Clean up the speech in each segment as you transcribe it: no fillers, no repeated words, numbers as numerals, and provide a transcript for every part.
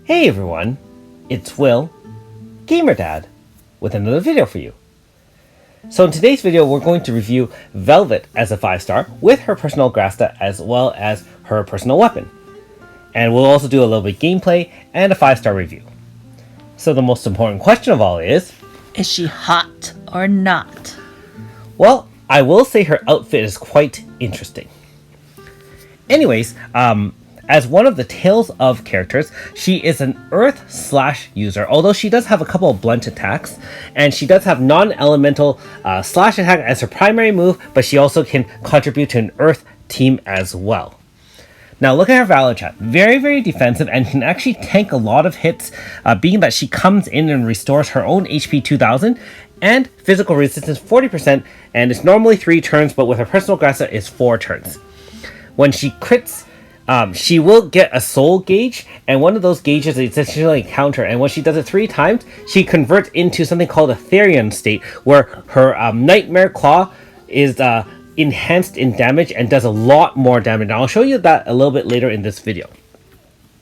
Hey everyone, it's Will, Gamer Dad, with another video for you. So in today's video, we're going to review Velvet as a 5-star with her personal Grasta as well as her personal weapon. And we'll also do a little bit of gameplay and a 5-star review. So the most important question of all is she hot or not? Well, I will say her outfit is quite interesting. Anyways, as one of the Tales of characters, she is an Earth / user, although she does have a couple of blunt attacks, and she does have non-elemental slash attack as her primary move, but she also can contribute to an Earth team as well. Now look at her Valor Chat. Very, very defensive and can actually tank a lot of hits, being that she comes in and restores her own HP 2000 and physical resistance 40%, and it's normally 3 turns, but with her personal Grasta it's 4 turns. When she crits, she will get a soul gauge, and one of those gauges is essentially a counter, and when she does it 3 times, she converts into something called a Therion state, where her Nightmare Claw is enhanced in damage and does a lot more damage. Now I'll show you that a little bit later in this video.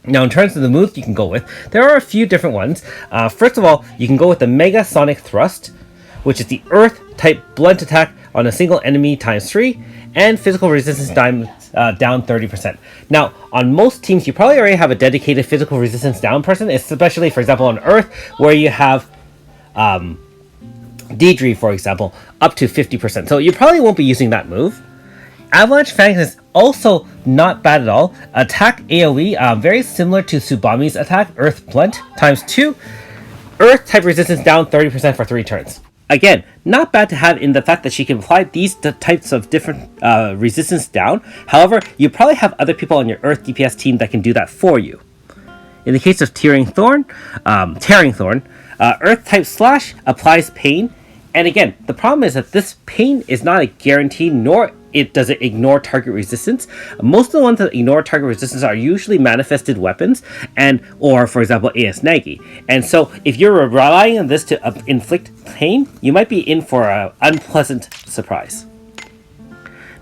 Now in terms of the moves you can go with, there are a few different ones. First of all, you can go with the Mega Sonic Thrust, which is the Earth type blunt attack on a single enemy times 3, and physical resistance down 30%. Now, on most teams, you probably already have a dedicated physical resistance down person, especially, for example, on Earth, where you have Deidre, for example, up to 50%. So you probably won't be using that move. Avalanche Fang is also not bad at all. Attack AoE, very similar to Tsubami's attack, Earth Blunt, times 2. Earth type resistance down 30% for 3 turns. Again, not bad to have in the fact that she can apply these types of different resistance down. However, you probably have other people on your Earth DPS team that can do that for you. In the case of Tearing Thorn, Earth type slash applies pain. And again, the problem is that this pain is not a guarantee, nor does it ignore target resistance. Most of the ones that ignore target resistance are usually manifested weapons, or for example AS Nagi. And so if you're relying on this to inflict pain, you might be in for an unpleasant surprise.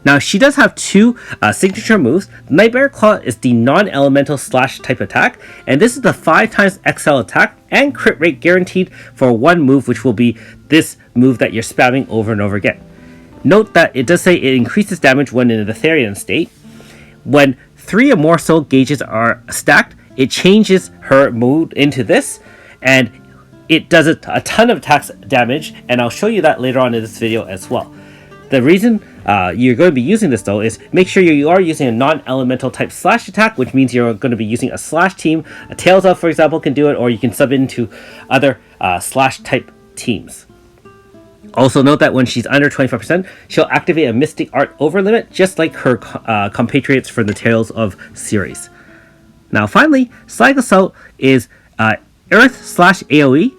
Now she does have 2 signature moves. Nightmare Claw is the non-elemental slash type attack, and this is the 5 times XL attack and crit rate guaranteed for 1 move, which will be this move that you're spamming over and over again. Note that it does say it increases damage when in the Therion state. When 3 or more soul gauges are stacked, it changes her mood into this, and it does a ton of attacks damage, and I'll show you that later on in this video as well. The reason you're going to be using this though is make sure you are using a non-elemental type slash attack, which means you're going to be using a slash team. A Tales of, for example, can do it, or you can sub into other slash type teams. Also note that when she's under 25%, she'll activate a Mystic Art over limit, just like her compatriots for the Tales of series. Now finally, Slag Assault is Earth slash AoE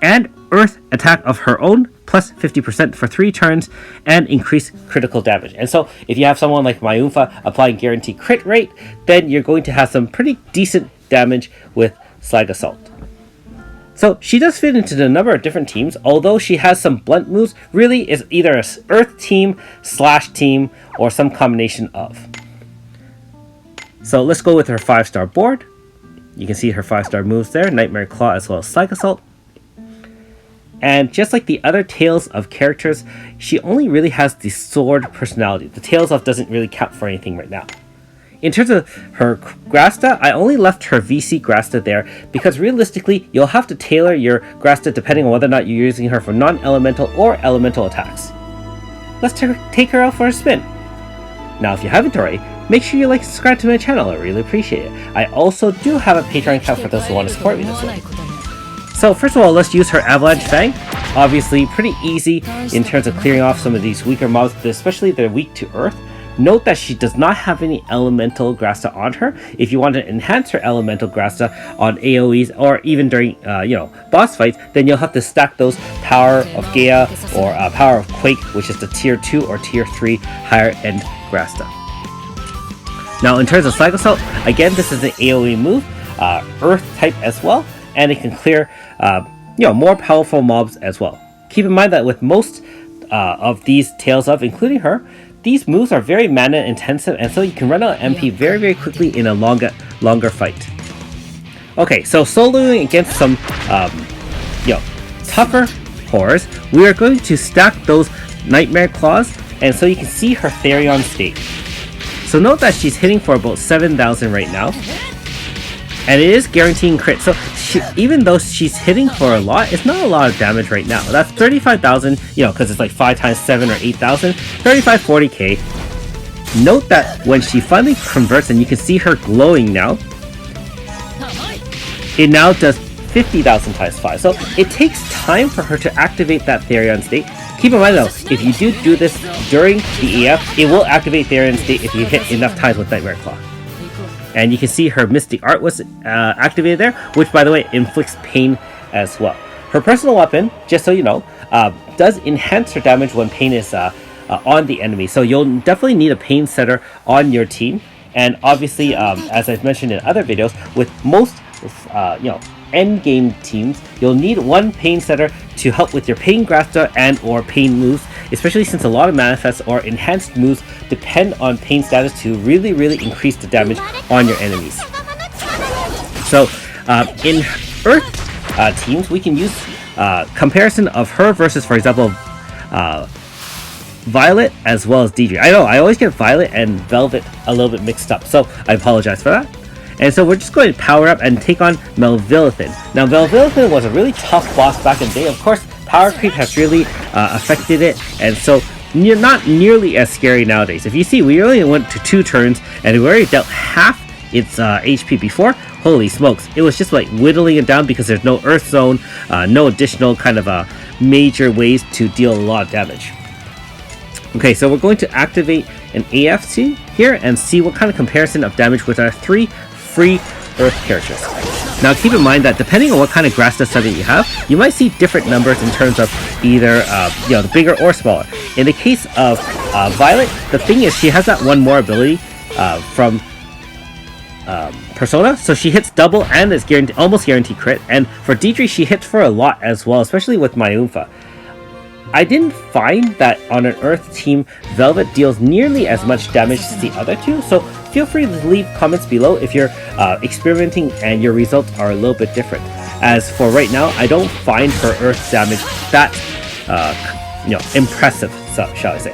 and Earth attack of her own plus 50% for 3 turns and increase critical damage. And so if you have someone like Mayumfa applying guaranteed crit rate, then you're going to have some pretty decent damage with Slag Assault. So she does fit into a number of different teams, although she has some blunt moves. Really is either a Earth team, slash team, or some combination of. So let's go with her 5-star board. You can see her 5-star moves there, Nightmare Claw as well as Slag Assault. And just like the other Tales of characters, she only really has the sword personality. The Tales of doesn't really count for anything right now. In terms of her Grasta, I only left her VC Grasta there because realistically, you'll have to tailor your Grasta depending on whether or not you're using her for non-elemental or elemental attacks. Let's take her out for a spin. Now, if you haven't already, make sure you like and subscribe to my channel. I really appreciate it. I also do have a Patreon account for those who want to support me this way. So first of all, let's use her Avalanche Fang. Obviously, pretty easy in terms of clearing off some of these weaker mobs, especially they're weak to Earth. Note that she does not have any elemental Grasta on her. If you want to enhance her elemental Grasta on AoEs or even during boss fights, then you'll have to stack those Power of Gaia or Power of Quake, which is the tier 2 or tier 3 higher end Grasta. Now in terms of Slag Assault, again this is an AoE move, Earth type as well, and it can clear more powerful mobs as well. Keep in mind that with most of these Tales of, including her, these moves are very mana intensive, and so you can run out MP very quickly in a longer fight. Okay, so soloing against some, tougher horrors, we are going to stack those Nightmare Claws, and so you can see her Therion state. So note that she's hitting for about 7,000 right now, and it is guaranteeing crit. So even though she's hitting for a lot, it's not a lot of damage right now. That's 35,000, because it's like 5 times 7 or 8,000, 40k. Note that when she finally converts, and you can see her glowing now, it now does 50,000 times 5. So it takes time for her to activate that Therion state. Keep in mind though, if you do this during the EF, it will activate Therion state if you hit enough times with Nightmare Claw. And you can see her Mystic Art was activated there, which by the way inflicts pain as well. Her personal weapon, just so you know, does enhance her damage when pain is on the enemy. So you'll definitely need a pain setter on your team. And obviously, as I've mentioned in other videos, with most end game teams, you'll need one pain setter to help with your pain grafter and or pain moves, especially since a lot of manifests or enhanced moves depend on pain status to really increase the damage on your enemies. So in Earth teams, we can use comparison of her versus, for example, Violet as well as Deidre. I know I always get Violet and Velvet a little bit mixed up, so I apologize for that. And so we're just going to power up and take on Melvillithin. Now Melvillithin was a really tough boss back in the day. Of course, power creep has really affected it, and so not nearly as scary nowadays. If you see, we only went to 2 turns and we already dealt half its HP before. Holy smokes, it was just like whittling it down because there's no Earth Zone, no additional kind of major ways to deal a lot of damage. Okay, so we're going to activate an AFC here and see what kind of comparison of damage with our 3 free Earth characters. Now keep in mind that depending on what kind of Grasta setting you have, you might see different numbers in terms of either the bigger or smaller. In the case of Violet, the thing is she has that one more ability from Persona, so she hits double and is almost guaranteed crit. And for Deidre, she hits for a lot as well, especially with Myumpha. I didn't find that on an Earth team, Velvet deals nearly as much damage as the other two, so feel free to leave comments below if you're experimenting and your results are a little bit different. As for right now, I don't find her Earth damage that impressive, shall I say.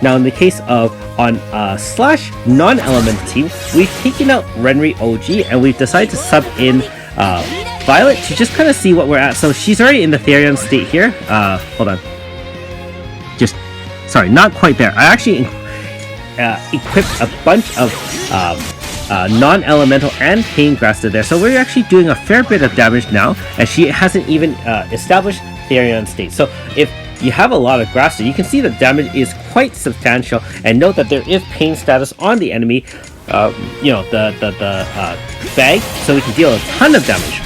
Now in the case of on Slash non-elemental team, we've taken out Renri OG and we've decided to sub in Violet to just kind of see what we're at. So she's already in the Therion state here. Hold on. Sorry, not quite there. I actually equipped a bunch of non-elemental and pain grasta there. So we're actually doing a fair bit of damage now, and she hasn't even established Therion state. So if you have a lot of grasta, you can see the damage is quite substantial, and note that there is pain status on the enemy, the bag, so we can deal a ton of damage.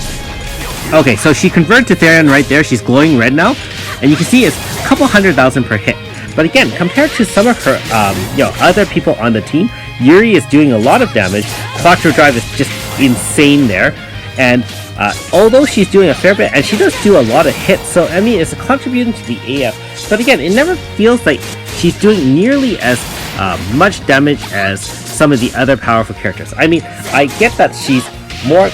Okay, so she converted to Therion right there. She's glowing red now, and you can see it's a couple 100,000 per hit. But again, compared to some of her, other people on the team, Yuri is doing a lot of damage. Quattro Drive is just insane there, and although she's doing a fair bit, and she does do a lot of hits, so I mean it's a contribution to the AF. But again, it never feels like she's doing nearly as much damage as some of the other powerful characters. I mean, I get that she's more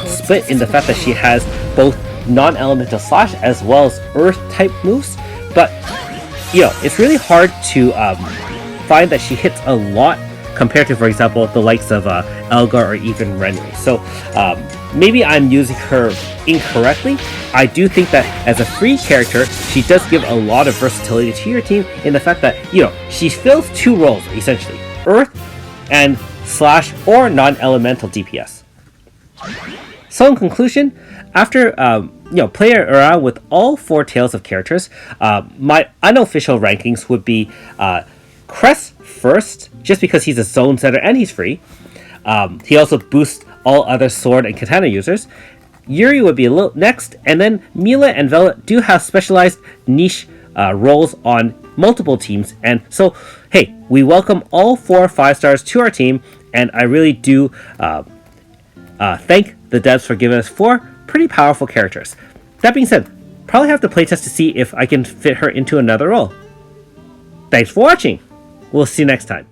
split in the fact that she has both non-elemental slash as well as earth type moves, but it's really hard to find that she hits a lot compared to, for example, the likes of Elgar or even Renri. So maybe I'm using her incorrectly. I do think that as a free character, she does give a lot of versatility to your team in the fact that she fills 2 roles essentially: earth and slash or non-elemental DPS. So in conclusion, after playing around with all 4 Tales of characters, my unofficial rankings would be Crest first, just because he's a zone setter and he's free. He also boosts all other sword and katana users. Yuri would be a little next, and then Mila and Velvet do have specialized niche roles on multiple teams, and so hey, we welcome all 4 5-stars to our team, and I really do thank the devs for giving us 4 pretty powerful characters. That being said, probably have to playtest to see if I can fit her into another role. Thanks for watching. We'll see you next time.